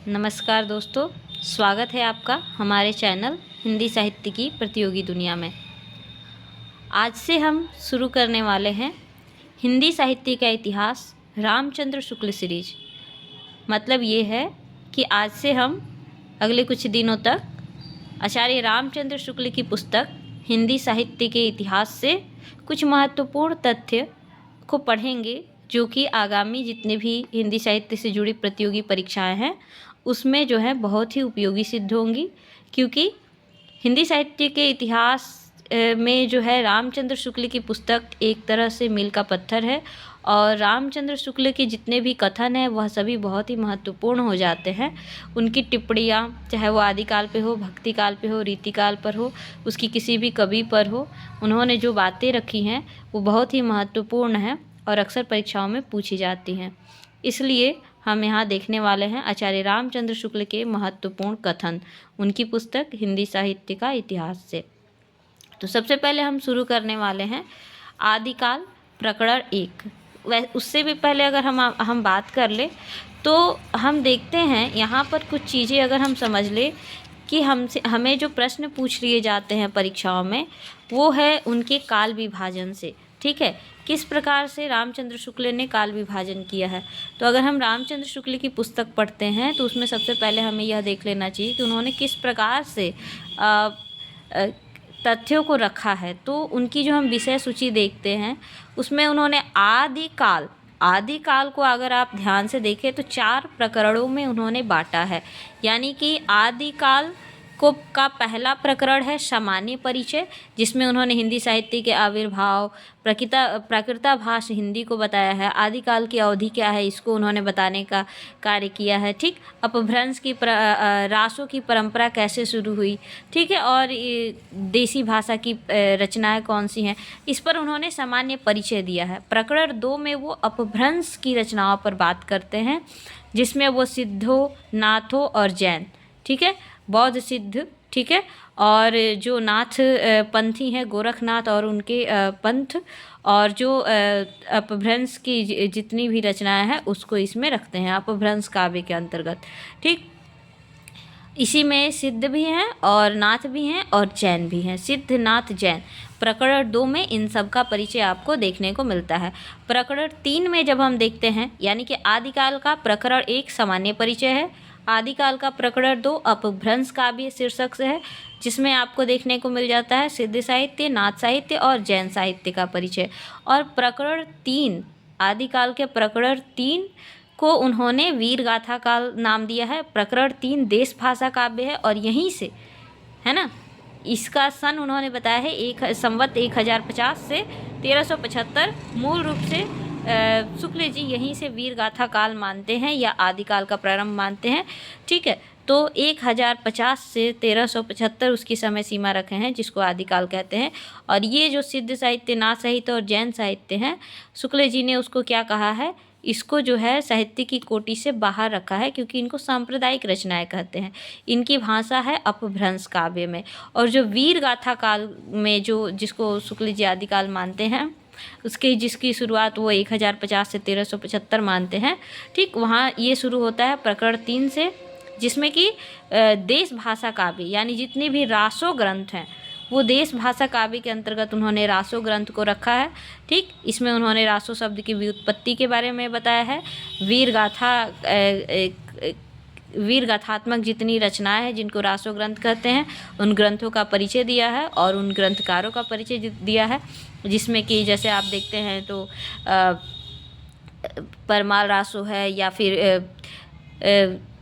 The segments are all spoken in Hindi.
नमस्कार दोस्तों, स्वागत है आपका हमारे चैनल हिंदी साहित्य की प्रतियोगी दुनिया में। आज से हम शुरू करने वाले हैं हिंदी साहित्य का इतिहास रामचंद्र शुक्ल सीरीज। मतलब ये है कि आज से हम अगले कुछ दिनों तक आचार्य रामचंद्र शुक्ल की पुस्तक हिंदी साहित्य के इतिहास से कुछ महत्वपूर्ण तथ्य को पढ़ेंगे, जो कि आगामी जितने भी हिंदी साहित्य से जुड़ी प्रतियोगी परीक्षाएं हैं उसमें जो है बहुत ही उपयोगी सिद्ध होंगी। क्योंकि हिंदी साहित्य के इतिहास में जो है रामचंद्र शुक्ल की पुस्तक एक तरह से मील का पत्थर है, और रामचंद्र शुक्ल के जितने भी कथन हैं वह सभी बहुत ही महत्वपूर्ण हो जाते हैं। उनकी टिप्पणियाँ, चाहे वो आदिकाल पे हो, भक्ति काल पे हो, रीतिकाल पर हो, उसकी किसी भी कवि पर हो, उन्होंने जो बातें रखी हैं वो बहुत ही महत्वपूर्ण हैं और अक्सर परीक्षाओं में पूछी जाती हैं। इसलिए हम यहाँ देखने वाले हैं आचार्य रामचंद्र शुक्ल के महत्वपूर्ण कथन, उनकी पुस्तक हिंदी साहित्य का इतिहास से। तो सबसे पहले हम शुरू करने वाले हैं आदिकाल प्रकरण 1। उससे भी पहले अगर हम बात कर ले तो हम देखते हैं यहाँ पर कुछ चीज़ें अगर हम समझ ले कि हमें जो प्रश्न पूछ लिए जाते हैं परीक्षाओं में वो है उनके काल विभाजन से। ठीक है, किस प्रकार से रामचंद्र शुक्ल ने काल विभाजन किया है। तो अगर हम रामचंद्र शुक्ल की पुस्तक पढ़ते हैं तो उसमें सबसे पहले हमें यह देख लेना चाहिए कि उन्होंने किस प्रकार से तथ्यों को रखा है। तो उनकी जो हम विषय सूची देखते हैं उसमें उन्होंने आदिकाल को अगर आप ध्यान से देखें तो 4 प्रकरणों में उन्होंने बांटा है। यानी कि आदिकाल का पहला प्रकरण है सामान्य परिचय, जिसमें उन्होंने हिंदी साहित्य के आविर्भाव, प्राकृताभास हिंदी को बताया है। आदिकाल की अवधि क्या है इसको उन्होंने बताने का कार्य किया है। ठीक, अपभ्रंश की रासों की परंपरा कैसे शुरू हुई, ठीक है, और देसी भाषा की रचनाएं कौन सी हैं, इस पर उन्होंने सामान्य परिचय दिया है। प्रकरण 2 में वो अपभ्रंश की रचनाओं पर बात करते हैं, जिसमें वो सिद्धों, नाथों और जैन, ठीक है, बौद्ध सिद्ध, ठीक है, और जो नाथ पंथी हैं गोरखनाथ और उनके पंथ, और जो अपभ्रंश की जितनी भी रचनाएं हैं उसको इसमें रखते हैं अपभ्रंश काव्य के अंतर्गत। ठीक, इसी में सिद्ध भी हैं और नाथ भी हैं और जैन भी हैं। सिद्ध, नाथ, जैन प्रकरण 2 में इन सब का परिचय आपको देखने को मिलता है। प्रकरण 3 में जब हम देखते हैं, यानी कि आदिकाल का प्रकरण 1 सामान्य परिचय है, आदिकाल का प्रकरण 2 अपभ्रंश काव्य शीर्षक से है, जिसमें आपको देखने को मिल जाता है सिद्ध साहित्य, नाथ साहित्य और जैन साहित्य का परिचय। और प्रकरण 3, आदिकाल के प्रकरण 3 को उन्होंने वीर गाथा काल नाम दिया है। प्रकरण 3 देश भाषा काव्य है, और यहीं से है ना, इसका सन उन्होंने बताया है संवत 1050 से 1375। मूल रूप से शुक्ल जी यहीं से वीर गाथा काल मानते हैं या आदिकाल का प्रारंभ मानते हैं। ठीक है, तो 1050 से 1375 उसकी समय सीमा रखे हैं, जिसको आदिकाल कहते हैं। और ये जो सिद्ध साहित्य, नाथ साहित्य और जैन साहित्य हैं, शुक्ल जी ने उसको क्या कहा है, इसको जो है साहित्य की कोटि से बाहर रखा है, क्योंकि इनको सांप्रदायिक रचनाएं कहते हैं। इनकी भाषा है अपभ्रंश काव्य में। और जो वीर गाथा काल में जिसको शुक्ल जी आदिकाल मानते हैं, जिसकी शुरुआत वो 1050 से 1375 मानते हैं। ठीक, वहाँ ये शुरू होता है प्रकरण 3 से, जिसमें कि देश भाषा काव्य यानी जितने भी रासो ग्रंथ हैं वो देश भाषा काव्य के अंतर्गत उन्होंने रासो ग्रंथ को रखा है। ठीक, इसमें उन्होंने रासो शब्द की व्युत्पत्ति के बारे में बताया है। वीर गाथात्मक जितनी रचनाएं हैं जिनको रासो ग्रंथ कहते हैं, उन ग्रंथों का परिचय दिया है और उन ग्रंथकारों का परिचय दिया है, जिसमें कि जैसे आप देखते हैं तो परमाल रासो है या फिर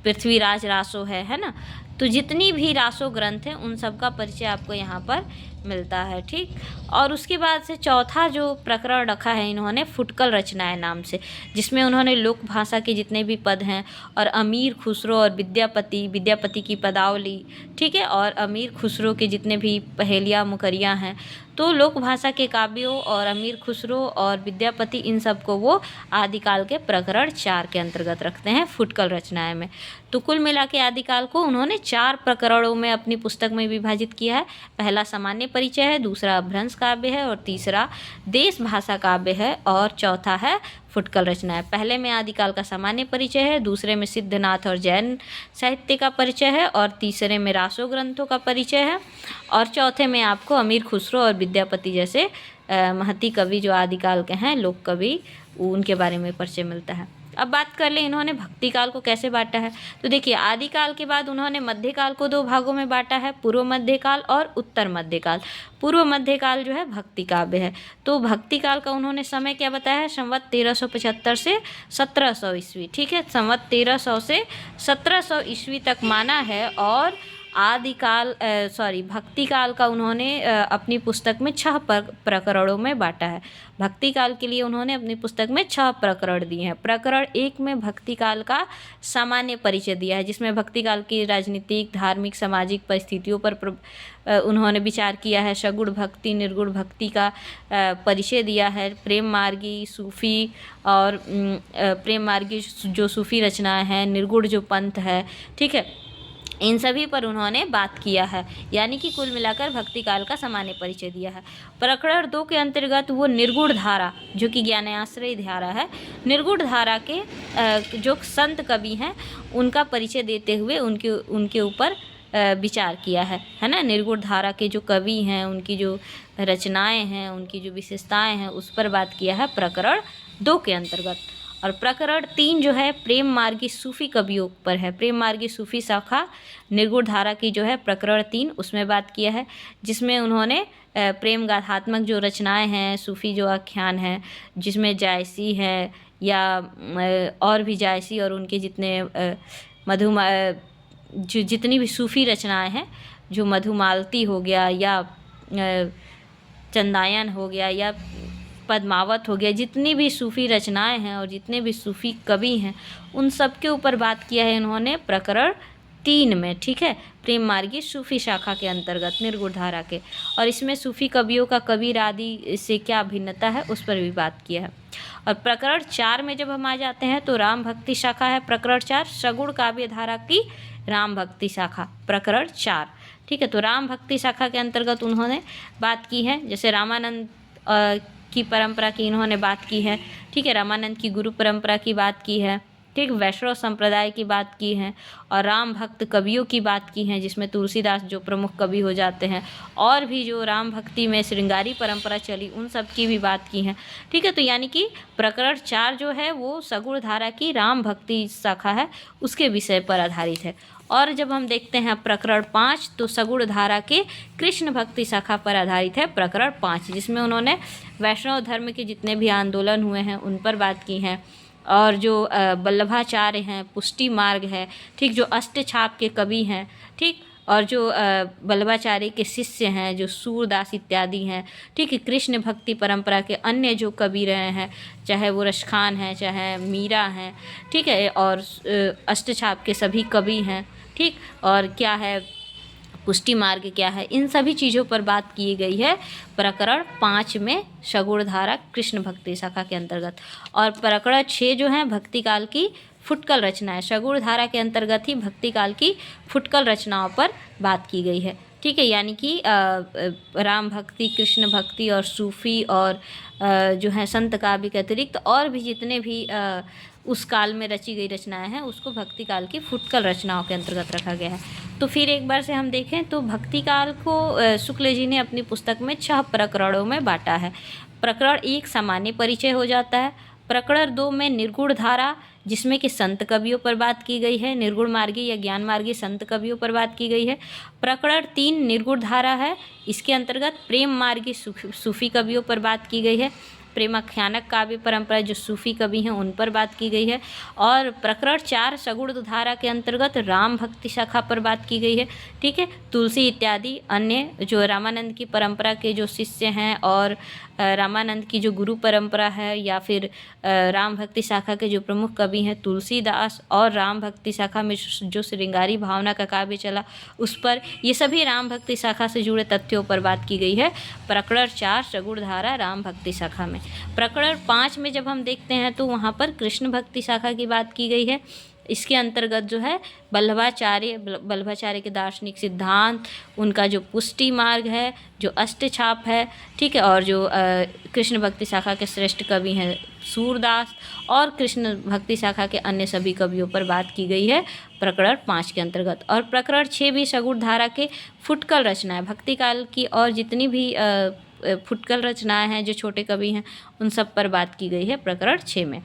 पृथ्वीराज रासो है ना। तो जितनी भी रासो ग्रंथ हैं उन सब का परिचय आपको यहाँ पर मिलता है। ठीक, और उसके बाद से चौथा जो प्रकरण रखा है इन्होंने फुटकल रचनाएं नाम से, जिसमें उन्होंने लोक भाषा के जितने भी पद हैं और अमीर खुसरो और विद्यापति की पदावली, ठीक है, और अमीर खुसरो के जितने भी पहेलियाँ मुकरियाँ हैं, तो लोक भाषा के काव्यों और अमीर खुसरो और विद्यापति, इन सब को वो आदिकाल के प्रकरण 4 के अंतर्गत रखते हैं फुटकल रचनाएं में। तो कुल मिला के आदिकाल को उन्होंने 4 प्रकरणों में अपनी पुस्तक में विभाजित किया है। पहला सामान्य परिचय है, दूसरा अपभ्रंश काव्य है और तीसरा देश भाषा काव्य है और चौथा है फुटकल रचना है। पहले में आदिकाल का सामान्य परिचय है, दूसरे में सिद्धनाथ और जैन साहित्य का परिचय है और तीसरे में रासो ग्रंथों का परिचय है और चौथे में आपको अमीर खुसरो और विद्यापति जैसे महती कवि जो आदिकाल के हैं, लोक कवि, उनके बारे में परिचय मिलता है। अब बात कर लें इन्होंने भक्ति काल को कैसे बांटा है। तो देखिए, आदिकाल के बाद उन्होंने मध्यकाल को 2 भागों में बांटा है, पूर्व मध्यकाल और उत्तर मध्यकाल। पूर्व मध्यकाल जो है भक्ति काव्य है। तो भक्ति काल का उन्होंने समय क्या बताया है, संवत 1375 से 1700 ईस्वी। ठीक है, संवत 1300 से 1700 ईस्वी तक माना है और आदिकाल भक्ति काल का उन्होंने अपनी पुस्तक में 6 प्रकरणों में बांटा है। भक्ति काल के लिए उन्होंने अपनी पुस्तक में 6 प्रकरण दिए हैं। प्रकरण 1 में भक्ति काल का सामान्य परिचय दिया है, जिसमें भक्ति काल की राजनीतिक, धार्मिक, सामाजिक परिस्थितियों पर उन्होंने विचार किया है। सगुण भक्ति, निर्गुण भक्ति का परिचय दिया है। प्रेम मार्गी सूफ़ी और प्रेम मार्गी जो सूफ़ी रचनाएँ हैं, निर्गुण जो पंथ है, ठीक है, इन सभी पर उन्होंने बात किया है। यानी कि कुल मिलाकर भक्ति काल का सामान्य परिचय दिया है। प्रकरण 2 के अंतर्गत वो निर्गुण धारा, जो कि ज्ञानाश्रयी धारा है, निर्गुण धारा के जो संत कवि हैं उनका परिचय देते हुए उनके ऊपर विचार किया है ना। निर्गुण धारा के जो कवि हैं, उनकी जो रचनाएं हैं, उनकी जो विशेषताएं हैं, उस पर बात किया है प्रकरण 2 के अंतर्गत। और प्रकरण 3 जो है प्रेम मार्गी सूफ़ी कवियों पर है। प्रेम मार्गी सूफ़ी शाखा निर्गुण धारा की जो है प्रकरण 3, उसमें बात किया है, जिसमें उन्होंने प्रेम गाथात्मक जो रचनाएं हैं, सूफ़ी जो आख्यान हैं, जिसमें जायसी है या और भी जायसी और उनके जितने जो जितनी भी सूफ़ी रचनाएं हैं, जो मधुमालती हो गया या चंदायन हो गया या पद्मावत हो गया, जितनी भी सूफ़ी रचनाएं हैं और जितने भी सूफ़ी कवि हैं, उन सब के ऊपर बात किया है इन्होंने प्रकरण 3 में। ठीक है, प्रेम मार्गी सूफ़ी शाखा के अंतर्गत निर्गुण धारा के। और इसमें सूफ़ी कवियों का कबीर आदि से क्या भिन्नता है, उस पर भी बात किया है। और प्रकरण 4 में जब हम आ जाते हैं तो राम भक्ति शाखा है। प्रकरण 4 सगुण काव्य धारा की राम भक्ति शाखा, प्रकरण 4। ठीक है, तो राम भक्ति शाखा के अंतर्गत उन्होंने बात की है, जैसे रामानंद की परंपरा की इन्होंने बात की है। ठीक है, रामानंद की गुरु परंपरा की बात की है। ठीक, वैष्णव संप्रदाय की बात की है और राम भक्त कवियों की बात की है, जिसमें तुलसीदास जो प्रमुख कवि हो जाते हैं, और भी जो राम भक्ति में श्रृंगारी परंपरा चली, उन सब की भी बात की है। ठीक है, तो यानी कि प्रकरण 4 जो है वो सगुण धारा की राम भक्ति शाखा है, उसके विषय पर आधारित है। और जब हम देखते हैं प्रकरण 5, तो सगुण धारा के कृष्ण भक्ति शाखा पर आधारित है प्रकरण 5, जिसमें उन्होंने वैष्णव धर्म के जितने भी आंदोलन हुए हैं उन पर बात की है। और जो वल्लभाचार्य हैं, पुष्टि मार्ग है, ठीक, जो अष्टछाप के कवि हैं, ठीक, और जो वल्लभाचार्य के शिष्य हैं, जो सूरदास इत्यादि हैं, ठीक है, कृष्ण भक्ति परंपरा के अन्य जो कवि रहे हैं, चाहे वो रसखान हैं, चाहे मीरा हैं, ठीक है, और अष्टछाप के सभी कवि हैं, ठीक, और क्या है पुष्टि मार्ग क्या है, इन सभी चीज़ों पर बात की गई है प्रकरण 5 में सगुण धारा कृष्ण भक्ति शाखा के अंतर्गत। और प्रकरण 6 जो है भक्ति काल की फुटकल रचना है। सगुण धारा के अंतर्गत ही भक्ति काल की फुटकल रचनाओं पर बात की गई है। ठीक है, यानी कि राम भक्ति, कृष्ण भक्ति और सूफ़ी और जो है संत काव्य के अतिरिक्त और भी जितने भी उस काल में रची गई रचनाएं हैं, उसको भक्ति काल की फुटकल रचनाओं के अंतर्गत रखा गया है। तो फिर एक बार से हम देखें तो भक्ति काल को शुक्ल जी ने अपनी पुस्तक में 6 प्रकरणों में बांटा है। प्रकरण 1 सामान्य परिचय हो जाता है। प्रकरण 2 में निर्गुण धारा, जिसमें कि संत कवियों पर बात की गई है, निर्गुण मार्गी या ज्ञान मार्गी संत कवियों पर बात की गई है। प्रकरण 3 निर्गुण धारा है, इसके अंतर्गत प्रेम मार्गी सूफ़ी कवियों पर बात की गई है। प्रेमाख्यानक काव्य परंपरा जो सूफ़ी कवि हैं उन पर बात की गई है। और प्रकरण 4 सगुण धारा के अंतर्गत राम भक्ति शाखा पर बात की गई है। ठीक है, तुलसी इत्यादि अन्य जो रामानंद की परंपरा के जो शिष्य हैं और रामानंद की जो गुरु परंपरा है, या फिर राम भक्ति शाखा के जो प्रमुख कवि हैं तुलसीदास, और राम भक्ति शाखा में जो श्रृंगारी भावना का काव्य चला उस पर, ये सभी राम भक्ति शाखा से जुड़े तथ्यों पर बात की गई है प्रकरण 4 सगुण धारा राम भक्ति शाखा में। प्रकरण 5 में जब हम देखते हैं तो वहाँ पर कृष्ण भक्ति शाखा की बात की गई है। इसके अंतर्गत जो है वल्लभाचार्य के दार्शनिक सिद्धांत, उनका जो पुष्टि मार्ग है, जो अष्टछाप है, ठीक है, और जो कृष्ण भक्ति शाखा के श्रेष्ठ कवि हैं सूरदास, और कृष्ण भक्ति शाखा के अन्य सभी कवियों पर बात की गई है प्रकरण 5 के अंतर्गत। और प्रकरण 6 भी सगुण धारा के फुटकल रचनाएं, भक्ति काल की और जितनी भी फुटकल रचनाएं हैं जो छोटे कवि हैं उन सब पर बात की गई है प्रकरण 6 में।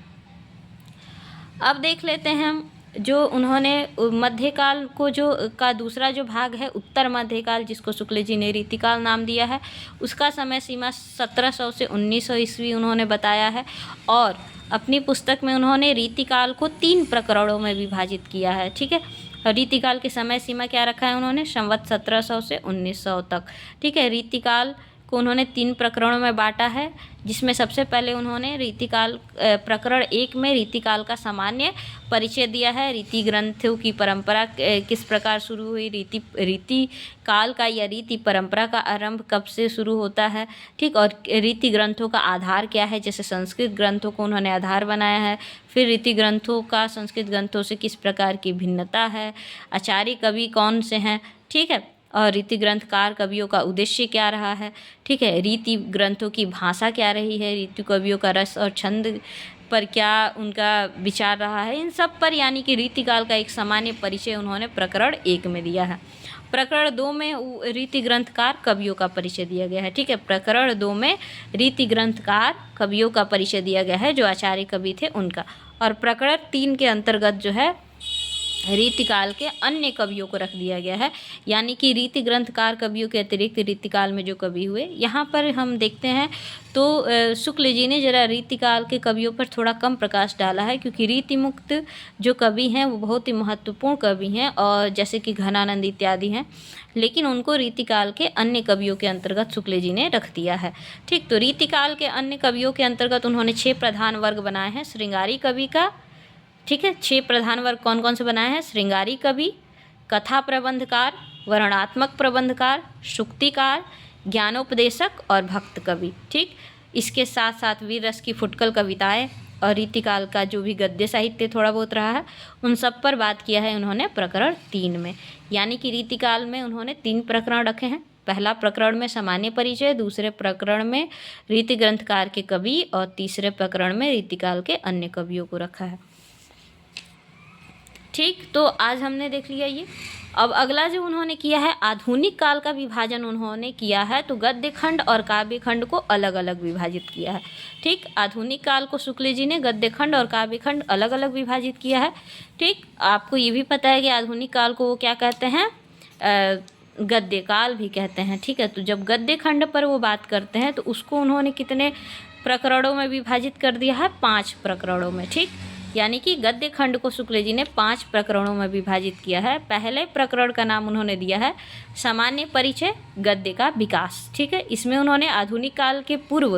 अब देख लेते हैं हम जो उन्होंने मध्यकाल को जो का दूसरा जो भाग है उत्तर मध्यकाल, जिसको शुक्ल जी ने रीतिकाल नाम दिया है, उसका समय सीमा 1700 से 1900 ईस्वी उन्होंने बताया है। और अपनी पुस्तक में उन्होंने रीतिकाल को 3 प्रकरणों में विभाजित किया है, ठीक है। रीतिकाल की समय सीमा क्या रखा है उन्होंने, संवत 1700 से 1900 तक, ठीक है। रीतिकाल को उन्होंने 3 प्रकरणों में बांटा है, जिसमें सबसे पहले उन्होंने रीतिकाल प्रकरण 1 में रीतिकाल का सामान्य परिचय दिया है। रीति ग्रंथों की परंपरा किस प्रकार शुरू हुई, रीति काल का या रीति परंपरा का आरंभ कब से शुरू होता है, ठीक, और रीति ग्रंथों का आधार क्या है, जैसे संस्कृत ग्रंथों को उन्होंने आधार बनाया है। फिर रीति ग्रंथों का संस्कृत ग्रंथों से किस प्रकार की भिन्नता है, आचार्य कवि कौन से हैं, ठीक है, और रीति ग्रंथकार कवियों का उद्देश्य क्या रहा है, ठीक है, रीति ग्रंथों की भाषा क्या रही है, रीति कवियों का रस और छंद पर क्या उनका विचार रहा है, इन सब पर यानी कि रीतिकाल का एक सामान्य परिचय उन्होंने प्रकरण 1 में दिया है। प्रकरण 2 में रीति ग्रंथकार कवियों का परिचय दिया गया है, ठीक है। प्रकरण 2 में रीति ग्रंथकार कवियों का परिचय दिया गया है, जो आचार्य कवि थे उनका। और प्रकरण 3 के अंतर्गत जो है रीतिकाल के अन्य कवियों को रख दिया गया है, यानी कि रीति ग्रंथकार कवियों के अतिरिक्त रीतिकाल में जो कवि हुए। यहाँ पर हम देखते हैं तो शुक्ल जी ने जरा रीतिकाल के कवियों पर थोड़ा कम प्रकाश डाला है, क्योंकि रीति मुक्त जो कवि हैं वो बहुत ही महत्वपूर्ण कवि हैं, और जैसे कि घनानंद इत्यादि हैं, लेकिन उनको रीतिकाल के अन्य कवियों के अंतर्गत शुक्ल जी ने रख दिया है, ठीक। तो रीतिकाल के अन्य कवियों के अंतर्गत उन्होंने 6 प्रधान वर्ग बनाए हैं श्रृंगारी कवि का, ठीक है। 6 प्रधान वर्ग कौन कौन से बनाए हैं, श्रृंगारी कवि, कथा प्रबंधकार, वर्णनात्मक प्रबंधकार, शुक्तिकार, ज्ञानोपदेशक और भक्त कवि, ठीक। इसके साथ साथ वीर रस की फुटकल कविताएं और रीतिकाल का जो भी गद्य साहित्य थोड़ा बहुत रहा है उन सब पर बात किया है उन्होंने प्रकरण 3 में। यानी कि रीतिकाल में उन्होंने 3 प्रकरण रखे हैं। पहला प्रकरण में सामान्य परिचय, दूसरे प्रकरण में रीति ग्रंथकार के कवि, और तीसरे प्रकरण में रीतिकाल के अन्य कवियों को रखा है, ठीक। तो आज हमने देख लिया ये। अब अगला जो उन्होंने किया है, आधुनिक काल का विभाजन उन्होंने किया है, तो गद्य खंड और काव्य खंड को अलग अलग विभाजित किया है, ठीक। आधुनिक काल को शुक्ल जी ने गद्य खंड और काव्य खंड अलग अलग विभाजित किया है, ठीक। आपको ये भी पता है कि आधुनिक काल को वो क्या कहते हैं, गद्य काल भी कहते हैं, ठीक है। तो जब गद्य खंड पर वो बात करते हैं तो उसको उन्होंने कितने प्रकरणों में विभाजित कर दिया है, 5 प्रकरणों में, ठीक। यानी कि गद्य खंड को शुक्ल जी ने 5 प्रकरणों में विभाजित किया है। पहले प्रकरण का नाम उन्होंने दिया है सामान्य परिचय गद्य का विकास, ठीक है। इसमें उन्होंने आधुनिक काल के पूर्व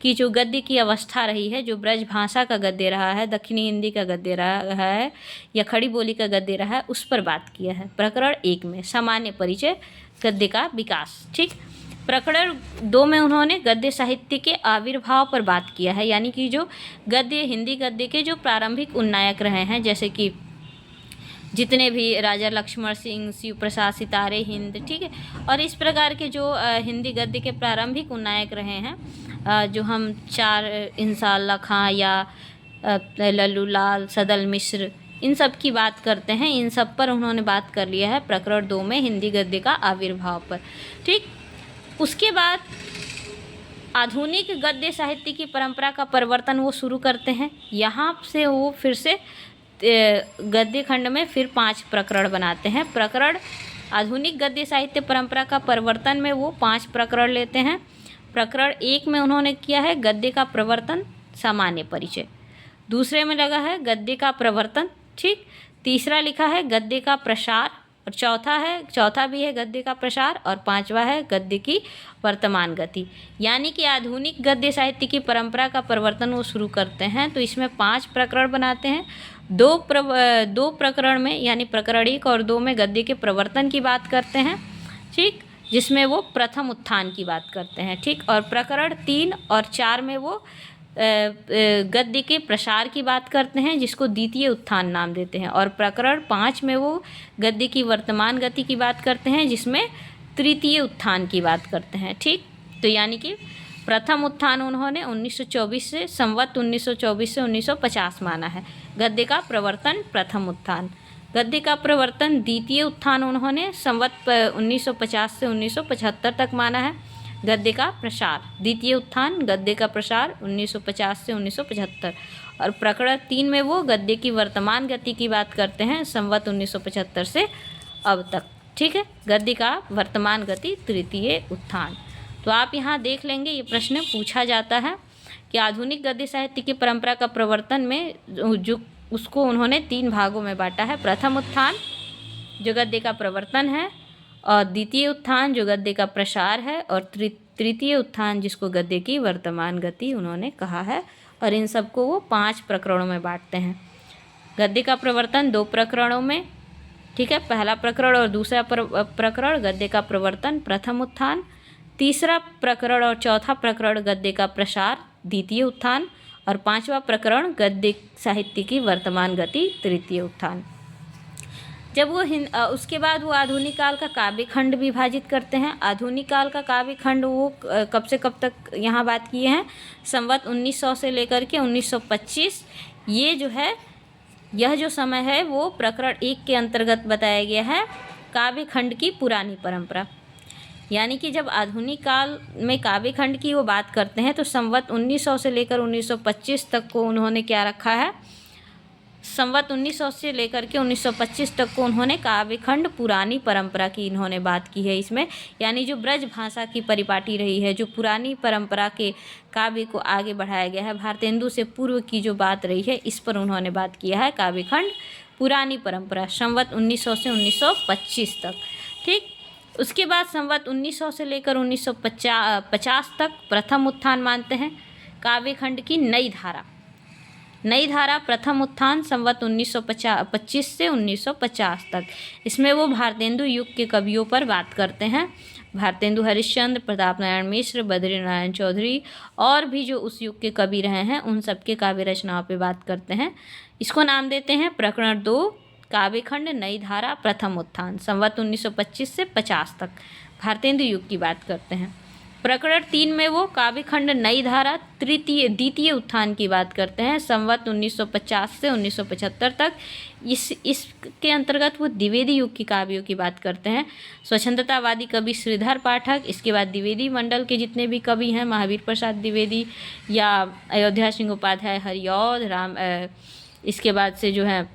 की जो गद्य की अवस्था रही है, जो ब्रज भाषा का गद्य रहा है, दक्षिणी हिंदी का गद्य रहा है या खड़ी बोली का गद्य रहा है, उस पर बात किया है प्रकरण 1 में, सामान्य परिचय गद्य का विकास, ठीक। प्रकरण 2 में उन्होंने गद्य साहित्य के आविर्भाव पर बात किया है, यानी कि जो गद्य हिंदी गद्य के जो प्रारंभिक उन्नायक रहे हैं, जैसे कि जितने भी राजा लक्ष्मण सिंह, शिव प्रसाद, सितारे हिंद, ठीक है, और इस प्रकार के जो हिंदी गद्य के प्रारंभिक उन्नायक रहे हैं, जो हम 4 इंशाअल्लाह खां या लल्लू लाल, सदल मिश्र, इन सब की बात करते हैं, इन सब पर उन्होंने बात कर लिया है प्रकरण 2 में हिंदी गद्य का आविर्भाव पर, ठीक। उसके बाद आधुनिक गद्य साहित्य की परंपरा का परिवर्तन वो शुरू करते हैं। यहाँ से वो फिर से गद्य खंड में फिर 5 प्रकरण बनाते हैं। प्रकरण आधुनिक गद्य साहित्य परंपरा का परिवर्तन में वो 5 प्रकरण लेते हैं। प्रकरण 1 में उन्होंने किया है गद्य का प्रवर्तन, सामान्य परिचय। दूसरे में लगा है गद्य का प्रवर्तन, ठीक। तीसरा लिखा है गद्य का प्रसार, और चौथा भी है गद्य का प्रसार, और 5वां है गद्य की वर्तमान गति। यानी कि आधुनिक गद्य साहित्य की परंपरा का परिवर्तन वो शुरू करते हैं, तो इसमें 5 प्रकरण बनाते हैं। 2 प्रकरण में यानी प्रकरण 1 और 2 में गद्य के प्रवर्तन की बात करते हैं, ठीक, जिसमें वो प्रथम उत्थान की बात करते हैं, ठीक। और प्रकरण 3 और 4 में वो गद्य के प्रसार की बात करते हैं, जिसको द्वितीय उत्थान नाम देते हैं। और प्रकरण 5 में वो गद्य की वर्तमान गति की बात करते हैं, जिसमें तृतीय उत्थान की बात करते हैं। ठीक, तो यानी कि प्रथम उत्थान उन्होंने 1924 से संवत 1924 से 1950 माना है। गद्य का प्रवर्तन प्रथम उत्थान, गद्य का प्रवर्तन द्वितीय उत्थान उन्होंने संवत 1950 से 1975 तक माना है। गद्य का प्रसार द्वितीय उत्थान, गद्य का प्रसार 1950 से 1975। और प्रकरण 3 में वो गद्य की वर्तमान गति की बात करते हैं, संवत 1975 से अब तक। ठीक है, गद्य का वर्तमान गति तृतीय उत्थान। तो आप यहाँ देख लेंगे, ये प्रश्न पूछा जाता है कि आधुनिक गद्य साहित्य की परंपरा का प्रवर्तन में जो उसको उन्होंने 3 भागों में बांटा है। प्रथम उत्थान जो गद्य का प्रवर्तन है, और द्वितीय उत्थान जो गद्य का प्रसार है, और तृतीय उत्थान जिसको गद्य की वर्तमान गति उन्होंने कहा है। और इन सबको वो 5 प्रकरणों में बांटते हैं। गद्य का प्रवर्तन 2 प्रकरणों में, ठीक है, पहला प्रकरण और दूसरा प्रकरण गद्य का प्रवर्तन प्रथम उत्थान, तीसरा प्रकरण और चौथा प्रकरण गद्य का प्रसार द्वितीय उत्थान, और 5वां प्रकरण गद्य साहित्य की वर्तमान गति तृतीय उत्थान। जब वो उसके बाद वो आधुनिक काल का काव्य खंड विभाजित करते हैं। आधुनिक काल का काव्य खंड वो कब से कब तक यहाँ बात किए हैं, संवत 1900 से लेकर के 1925। ये जो है, यह जो समय है वो प्रकरण 1 के अंतर्गत बताया गया है, काव्य खंड की पुरानी परंपरा। यानी कि जब आधुनिक काल में काव्य खंड की वो बात करते हैं तो संवत 1900 से लेकर 1925 तक को उन्होंने क्या रखा है, संवत 1900 से लेकर के 1925 तक को उन्होंने काव्य खंड पुरानी परंपरा की इन्होंने बात की है इसमें। यानी जो ब्रज भाषा की परिपाटी रही है, जो पुरानी परंपरा के काव्य को आगे बढ़ाया गया है, भारतेंदु से पूर्व की जो बात रही है, इस पर उन्होंने बात किया है। काव्य खंड पुरानी परंपरा संवत 1900 से 1925 तक। ठीक, उसके बाद संवत 1900 से लेकर 1950 तक प्रथम उत्थान मानते हैं। काव्य खंड की नई धारा, नई धारा प्रथम उत्थान संवत 1925 से 1950 तक। इसमें वो भारतेंदु युग के कवियों पर बात करते हैं। भारतेंदु हरिश्चंद्र, प्रताप नारायण मिश्र, बद्री नारायण चौधरी और भी जो उस युग के कवि रहे हैं, उन सबके काव्य रचनाओं पे बात करते हैं। इसको नाम देते हैं प्रकरण 2 काव्य खंड नई धारा प्रथम उत्थान संवत 1925 से 50 तक। भारतेंदु युग की बात करते हैं। प्रकरण 3 में वो काव्य खंड नई धारा द्वितीय उत्थान की बात करते हैं, संवत 1950 से 1975 तक। इसके अंतर्गत वो द्विवेदी युग की काव्यों की बात करते हैं। स्वच्छंदतावादी कवि श्रीधर पाठक, इसके बाद द्विवेदी मंडल के जितने भी कवि हैं, महावीर प्रसाद द्विवेदी या अयोध्या सिंह उपाध्याय हरिऔध राम, इसके बाद से जो है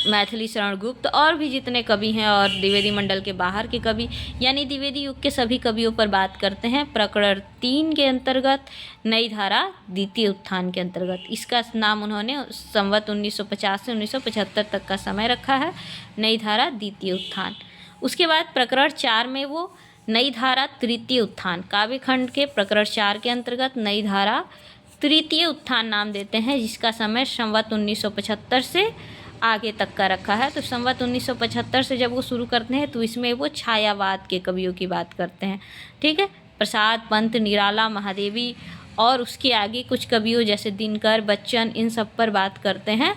मैथिली शरण गुप्त और भी जितने कवि हैं, और द्विवेदी मंडल के बाहर के कवि, यानी द्विवेदी युग के सभी कवियों पर बात करते हैं। प्रकरण 3 के अंतर्गत नई धारा द्वितीय उत्थान के अंतर्गत, इसका नाम उन्होंने संवत 1950 से 1975 तक का समय रखा है, नई धारा द्वितीय उत्थान। उसके बाद प्रकरण 4 में वो नई धारा तृतीय उत्थान, काव्य खंड के प्रकरण 4 के अंतर्गत नई धारा तृतीय उत्थान नाम देते हैं, जिसका समय संवत 1975 से आगे तक का रखा है। तो संवत 1975 से जब वो शुरू करते हैं तो इसमें वो छायावाद के कवियों की बात करते हैं। ठीक है, प्रसाद, पंत, निराला, महादेवी और उसके आगे कुछ कवियों जैसे दिनकर, बच्चन, इन सब पर बात करते हैं।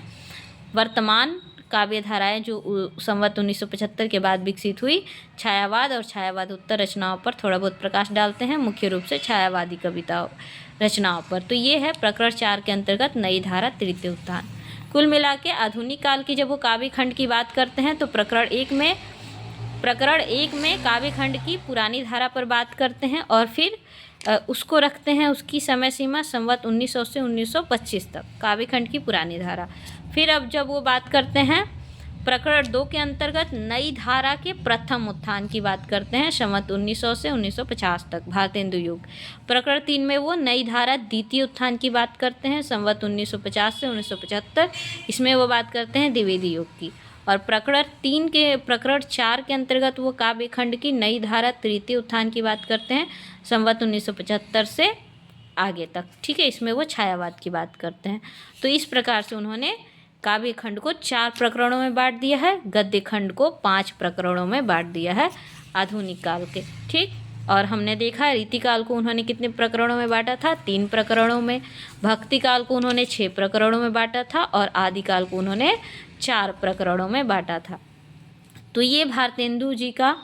वर्तमान काव्य धाराएँ जो संवत 1975 के बाद विकसित हुई, छायावाद और छायावाद उत्तर रचनाओं पर थोड़ा बहुत प्रकाश डालते हैं, मुख्य रूप से छायावादी कविताओं रचनाओं पर। तो ये है प्रकरण 4 के अंतर्गत नई धारा तृतीय उत्थान। कुल मिला के आधुनिक काल की जब वो काव्य खंड की बात करते हैं तो प्रकरण 1 में काव्य खंड की पुरानी धारा पर बात करते हैं, और फिर उसको रखते हैं, उसकी समय सीमा संवत 1900 से 1925 तक, काव्य खंड की पुरानी धारा। फिर अब जब वो बात करते हैं प्रकरण 2 के अंतर्गत नई धारा के प्रथम उत्थान की बात करते हैं, संवत 1900 से 1950 तक, भारतेंदु युग। प्रकरण 3 में वो नई धारा द्वितीय उत्थान की बात करते हैं, संवत 1950 से 1975। इसमें वो बात करते हैं द्विवेदी युग की। और प्रकरण 4 के अंतर्गत वो काव्य खंड की नई धारा तृतीय उत्थान की बात करते हैं, संवत 1975 से आगे तक। ठीक है, इसमें वो छायावाद की बात करते हैं। तो इस प्रकार से उन्होंने काव्य खंड को 4 प्रकरणों में बांट दिया है, गद्य खंड को 5 प्रकरणों में बांट दिया है आधुनिक काल के। ठीक, और हमने देखा रीतिकाल को उन्होंने कितने प्रकरणों में बांटा था, 3 प्रकरणों में। भक्तिकाल को उन्होंने 6 प्रकरणों में बांटा था और आदिकाल को उन्होंने 4 प्रकरणों में बांटा था। तो ये भारतेंदु जी का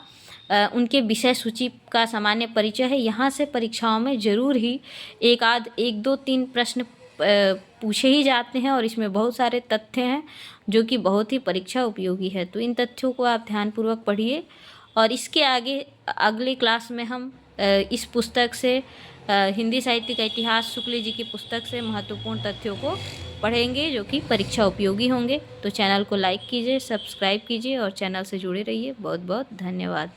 उनके विषय सूची का सामान्य परिचय है। यहाँ से परीक्षाओं में ज़रूर ही एक दो तीन प्रश्न पूछे ही जाते हैं और इसमें बहुत सारे तथ्य हैं जो कि बहुत ही परीक्षा उपयोगी है। तो इन तथ्यों को आप ध्यानपूर्वक पढ़िए और इसके आगे अगली क्लास में हम इस पुस्तक से हिंदी साहित्य का इतिहास शुक्ल जी की पुस्तक से महत्वपूर्ण तथ्यों को पढ़ेंगे जो कि परीक्षा उपयोगी होंगे। तो चैनल को लाइक कीजिए, सब्सक्राइब कीजिए और चैनल से जुड़े रहिए। बहुत बहुत धन्यवाद।